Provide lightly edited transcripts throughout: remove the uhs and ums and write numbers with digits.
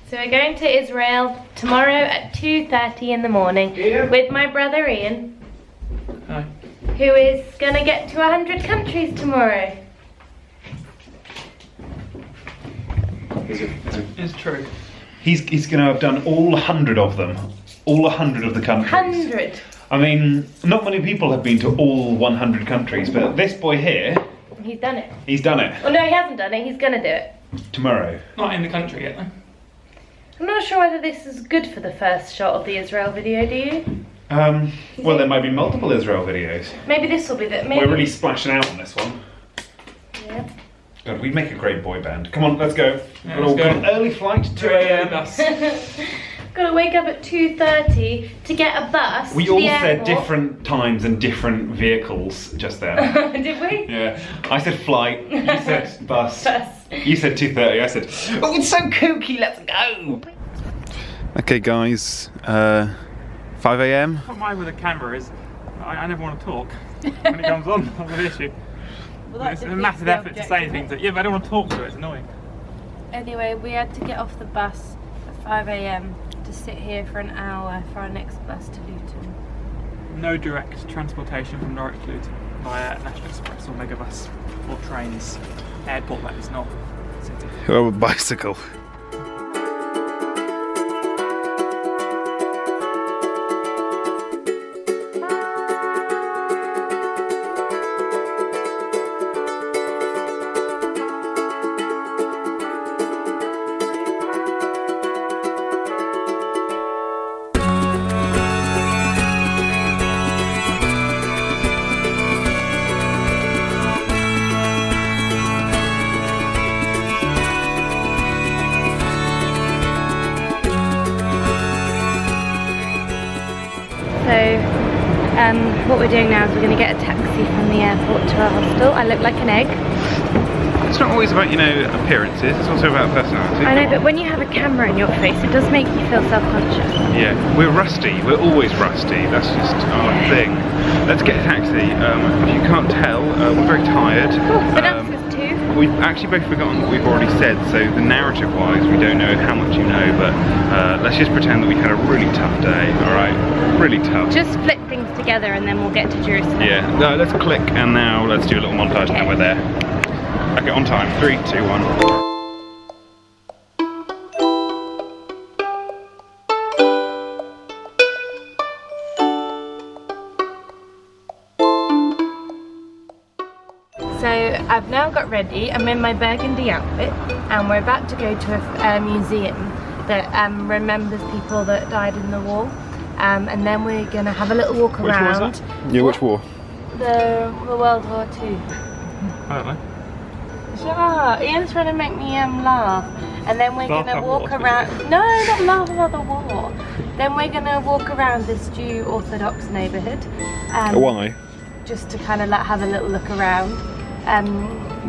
So we're going to Israel tomorrow at 2:30 in the morning with my brother Ian. Hi. Who is gonna get to 100 countries tomorrow. It's true. He's gonna have done all 100 of them. All 100 of the countries. 100. I mean, not many people have been to all 100 countries, but this boy here, He's done it. he's done it. Oh no, he hasn't done it. He's gonna do it. Tomorrow. Not in the country yet, though. I'm not sure whether this is good for the first shot of the Israel video, do you? Well, there might be multiple Israel videos. Maybe this will be the. Maybe. We're really splashing out on this one. Yeah. God, we'd make a great boy band. Come on, let's go. Yeah, let's go. Got an early flight, 2 a.m. Gotta wake up at 2:30 to get a bus. We to all the said airport. different times and different vehicles just there. Did we? Yeah, I said flight, you said bus. Bus. You said 2:30, I said, oh, it's so kooky, let's go! Okay guys, 5 a.m. What mine with a camera is, I never want to talk when it comes on. That's an issue. Well, It's a massive effort to say anything. Yeah, but I don't want to talk to it. It's annoying. Anyway, we had to get off the bus at 5 a.m. to sit here for an hour for our next bus to Luton. No direct transportation from Norwich to Luton via National Express or Megabus or trains. Airport, that is not city. Oh, bicycle. What we're doing now is we're going to get a taxi from the airport to our hostel. I look like an egg. It's not always about, you know, appearances, it's also about personality. I know, but when you have a camera in your face, it does make you feel self-conscious. Yeah, we're rusty, we're always rusty, that's just our thing. Let's get a taxi. If you can't tell, we're very tired. Vanessa's too. We've actually both forgotten what we've already said, so the narrative-wise, we don't know how much you know, but let's just pretend that we had a really tough day, alright? Really tough. Just flip things together and then we'll get to Jerusalem. Yeah, no, let's click and now let's do a little montage and then we're there. Okay, on time. 3, 2, 1. So I've now got ready. I'm in my burgundy outfit and we're about to go to a museum that remembers people that died in the war. And then we're going to have a little walk around. Which war was that? Yeah, which war? The World War II. I don't know. Sure, Ian's trying to make me laugh. And then we're Laugh going to at walk what? around. No, not laugh about the war. Then we're going to walk around this Jew Orthodox neighbourhood. Why? Just to kind of like have a little look around.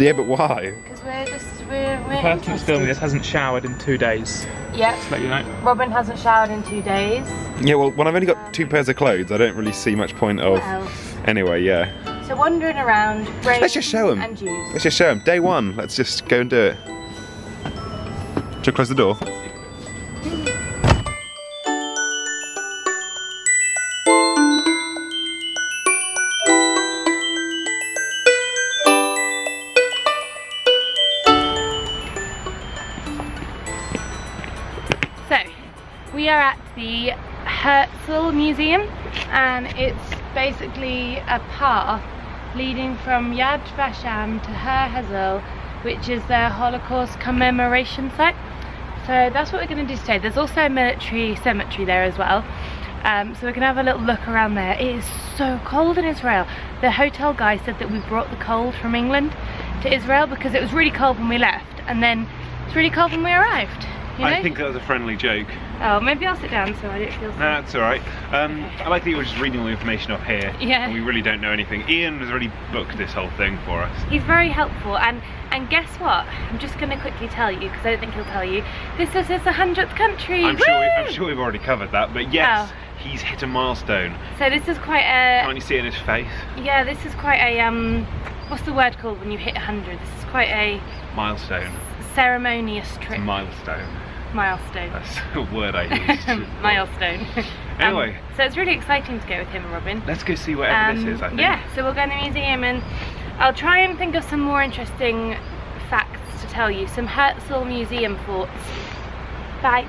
Yeah, but why? Because we're The person that's filming this hasn't showered in 2 days. Yeah, Just to let you know. Robin hasn't showered in 2 days. Yeah, well, when I've only got 2 pairs of clothes, I don't really see much point of... Well, Anyway, yeah. so wandering around, brains Let's just show 'em. and Jews. Let's just show them. Day 1, let's just go and do it. Should I close the door? So, we are at the Herzl Museum and it's basically a path leading from Yad Vashem to Har Herzl, which is their Holocaust commemoration site. So that's what we're going to do today. There's also a military cemetery there as well. So we're going to have a little look around there. It is so cold in Israel. The hotel guy said that we brought the cold from England to Israel because it was really cold when we left and then it's really cold when we arrived. You know? I think that was a friendly joke. Oh, maybe I'll sit down so I don't feel so. No, that's alright. I like that you were just reading all the information off here. Yeah. And we really don't know anything. Ian has already booked this whole thing for us. He's very helpful and guess what? I'm just going to quickly tell you because I don't think he'll tell you. This is his 100th country. I'm Woo! sure we've already covered that, but yes, he's hit a milestone. So this is quite a... Can't you see it in his face? Yeah, this is quite a... what's the word called when you hit 100? This is quite a Milestone. ceremonious trip. It's a milestone. Milestone. That's a word I used. Milestone. Anyway. So it's really exciting to go with him and Robin. Let's go see whatever this is, I think. Yeah, so we'll go in the museum and I'll try and think of some more interesting facts to tell you. Some Herzl Museum thoughts. Bye.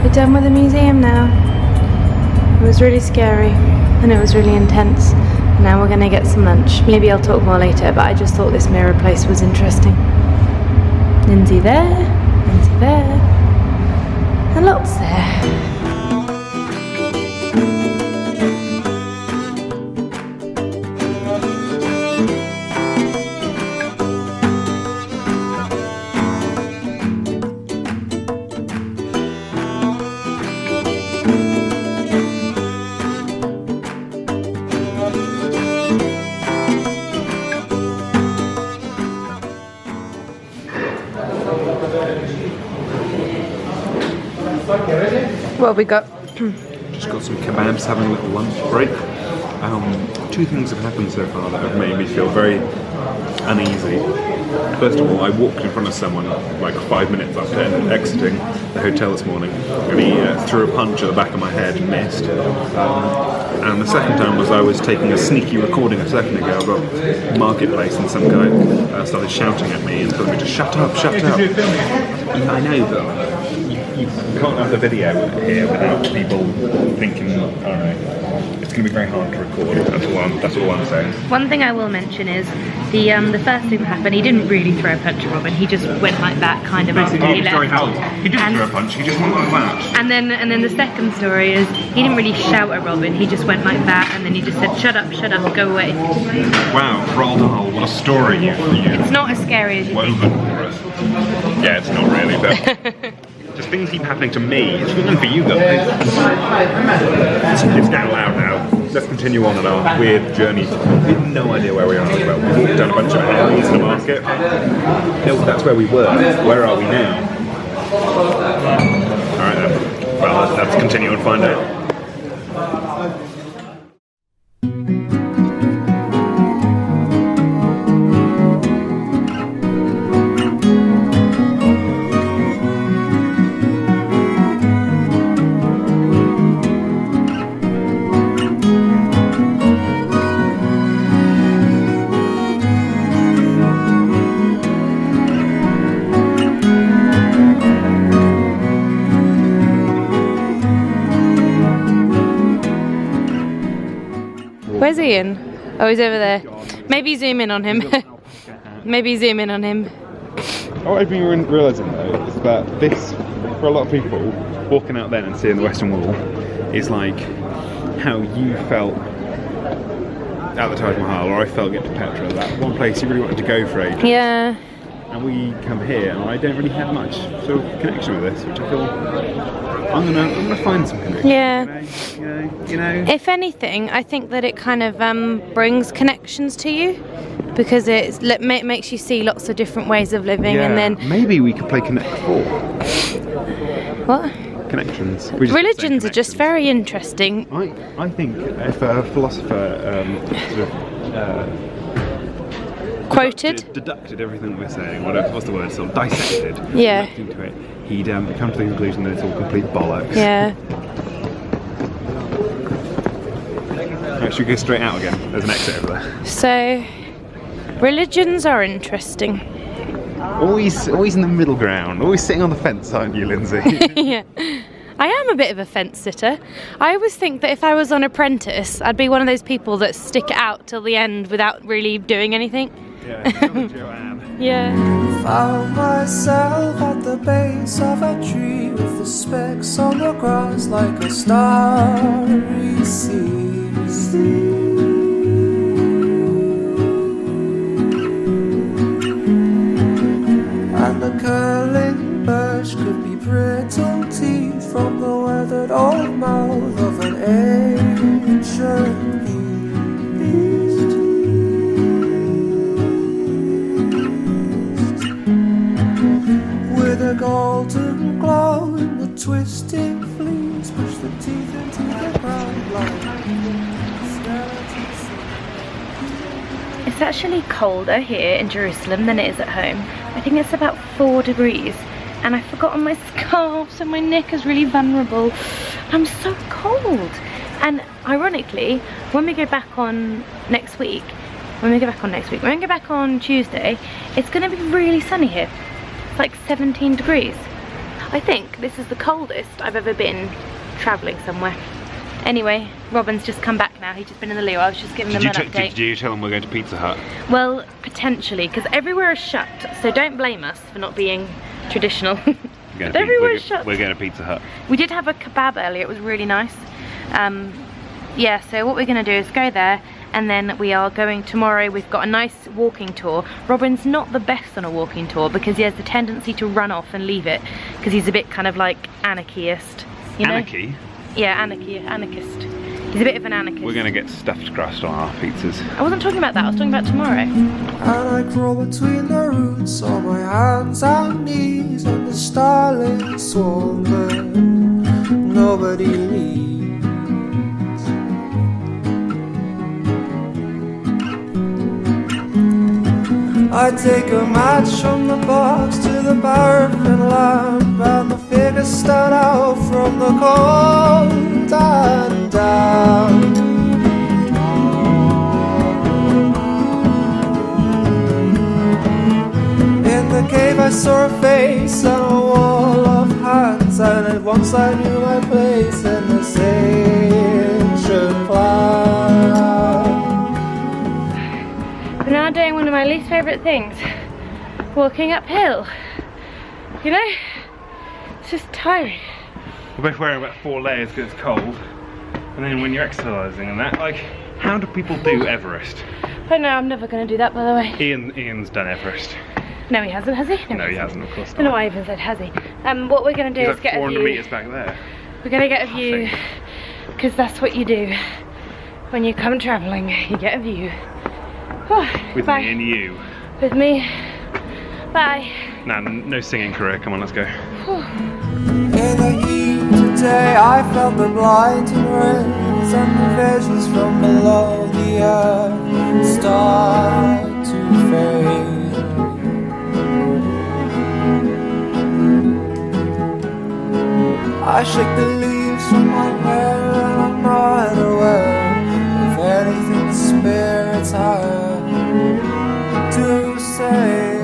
We're done with the museum now. It was really scary and it was really intense. Now we're gonna get some lunch. Maybe I'll talk more later, but I just thought this mirror place was interesting. Lindsay there, and lots there. What have we got? Just got some kebabs, having a little lunch break. Two things have happened so far that have made me feel very uneasy. First of all, I walked in front of someone like 5 minutes after exiting the hotel this morning, and he threw a punch at the back of my head and missed. And the second time was I was taking a sneaky recording a second ago of a marketplace, and some guy started shouting at me and told me to shut up, shut up. I know, but you can't have the video here without people thinking, I don't know. It's going to be very hard to record. That's all I'm saying. One thing I will mention is the first thing that happened. He didn't really throw a punch at Robin. He just went like that, kind of after he left. He didn't throw a punch. He just went like that. And then the second story is he didn't really shout at Robin. He just went like that, and then he just said, "Shut up, go away." Wow, Roald Dahl, what a story you. It's not as scary as you think. Woven for us. Yeah, it's not really, but. Just things keep happening to me. It's fun for you guys. It's getting loud now. Let's continue on our weird journey. We have no idea where we are as well. We walked down a bunch of alleys in the market. No, that's where we were. Where are we now? Alright then. Well, let's continue and find out. Where's Ian? Oh, he's over there. Maybe zoom in on him. Maybe zoom in on him. What I've been realising though is that this, for a lot of people, walking out then and seeing the Western Wall is like how you felt at the Taj Mahal, or I felt getting to Petra, that one place you really wanted to go for ages. Yeah. And we come here and I don't really have much sort of connection with this, which I feel I'm gonna find some connection. Yeah. You know. If anything, I think that it kind of brings connections to you, because it makes you see lots of different ways of living, Yeah. and then Maybe we could play Connect 4. what? Connections. Religions are just very interesting. I think if a philosopher sort of Quoted? deducted everything we're saying, what's the word, sort of dissected, Yeah. looked into it, he'd come to the conclusion that it's all complete bollocks. Yeah. Right, should we go straight out again? There's an exit over there. So, religions are interesting. Always in the middle ground, always sitting on the fence, aren't you, Lindsay? Yeah. I am a bit of a fence sitter. I always think that if I was on Apprentice, I'd be one of those people that stick it out till the end without really doing anything. Yeah, Joanne. Yeah. Found myself at the base of a tree with the specks on the grass like a starry sea. twisting fleas push the teeth into the ground like skeletons. It's actually colder here in Jerusalem than it is at home. I think it's about 4 degrees. And I've forgotten my scarf, so my neck is really vulnerable. I'm so cold. And ironically, when we go back on next week, when we go back on Tuesday, it's gonna be really sunny here. It's like 17 degrees. I think this is the coldest I've ever been traveling somewhere. Anyway, Robin's just come back now. He's just been in the loo. I was just giving them an update. Did you tell them we're going to Pizza Hut? Well, potentially, because everywhere is shut. So don't blame us for not being traditional. But everywhere is shut. We're going to Pizza Hut. We did have a kebab earlier. It was really nice. Yeah, so what we're going to do is go there, and then we are going tomorrow. We've got a nice walking tour. Robin's not the best on a walking tour because he has the tendency to run off and leave it, because he's a bit kind of like anarchist, you know? Anarchy? Yeah, anarchist. He's a bit of an anarchist. We're going to get stuffed crust on our pizzas. I wasn't talking about that, I was talking about tomorrow. And I crawl between the roots on my hands and knees, and the starlit swan, but nobody leaves. I take a match from the box to the paraffin lamp, and the figures stand out from the cold and damp. In the cave I saw a face and a wall of hands, and at once I knew my place in this ancient plan. We're now doing one of my least favourite things, walking uphill. You know, it's just tiring. We're both wearing about 4 layers because it's cold. And then when you're exercising and that, like, how do people do Everest? Oh no, I'm never going to do that, by the way. Ian's done Everest. No, he hasn't, has he? No, he hasn't, of course I don't know not. why I even said has he. What we're going to do He's is like get a 400 view. metres back there. We're going to get a view, because that's what you do when you come travelling. You get a view. With Bye. me and you. With me. Bye. Nah, no singing career, come on, let's go. In the heat today I felt the blinding rays, and the visions from below the earth start to fade. I shake the leaves from my hair, and I'm not aware of anything the spirits have to say.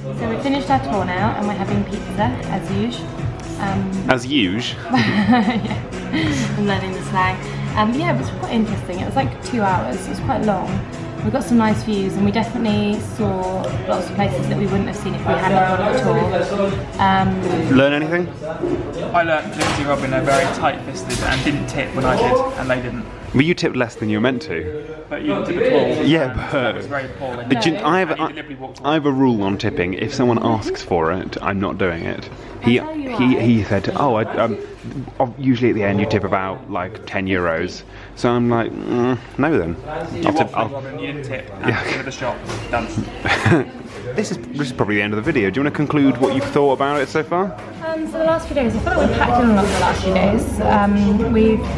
So we finished our tour now, and we're having pizza, as usual. As usual. Yeah, I'm learning the slang. Yeah, it was quite interesting. It was like 2 hours. It was quite long. We got some nice views, and we definitely saw lots of places that we wouldn't have seen if we hadn't gone on the tour. Learn anything? I learned Lindsay and Robin are very tight-fisted and didn't tip when I did, and they didn't. Well, you tipped less than you were meant to. But you didn't tip at all. Yeah, and but- that was very poorly. I have And you deliberately walked away. I have a rule on tipping. If someone asks for it, I'm not doing it. He said, oh, usually at the end you tip about like 10 euros. So I'm like, no then. You waffled, Robin, you didn't tip. Yeah. Give it a shot. Done. This is probably the end of the video. Do you want to conclude what you've thought about it so far? So the last few days, I feel like we've packed in a lot the last few days.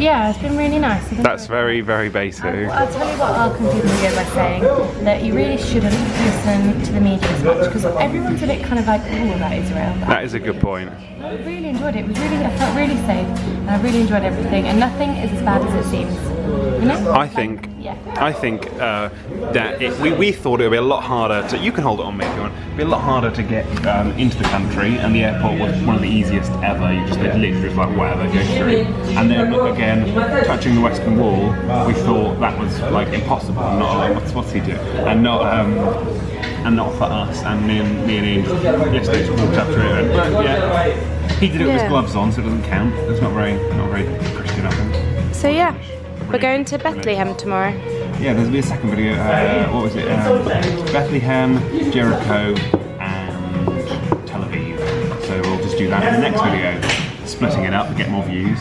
Yeah, it's been really nice. That's very, very basic. I'll tell you what, I'll conclude the video by saying that you really shouldn't listen to the media as much, because everyone's a bit kind of like, oh, that Israel. That is a good point. I really enjoyed it. I felt really safe, and I really enjoyed everything, and nothing is as bad as it seems. You know? I think that we thought it would be a lot harder to. You can hold it on me if you want. It'd be a lot harder to get into the country, and the airport was one of the easiest ever. You just literally just like whatever, go through. And then again, touching the Western Wall, we thought that was like impossible. Not like what's he doing? And not for us. And me and Ian yesterday just walked up to it. And, yeah, he did it with his gloves on, so it doesn't count. It's not very Christian of him. So yeah, we're going to Bethlehem tomorrow. Yeah, there'll be a second video. What was it? Bethlehem, Jericho, and Tel Aviv. So we'll just do that in the next video, splitting it up to get more views.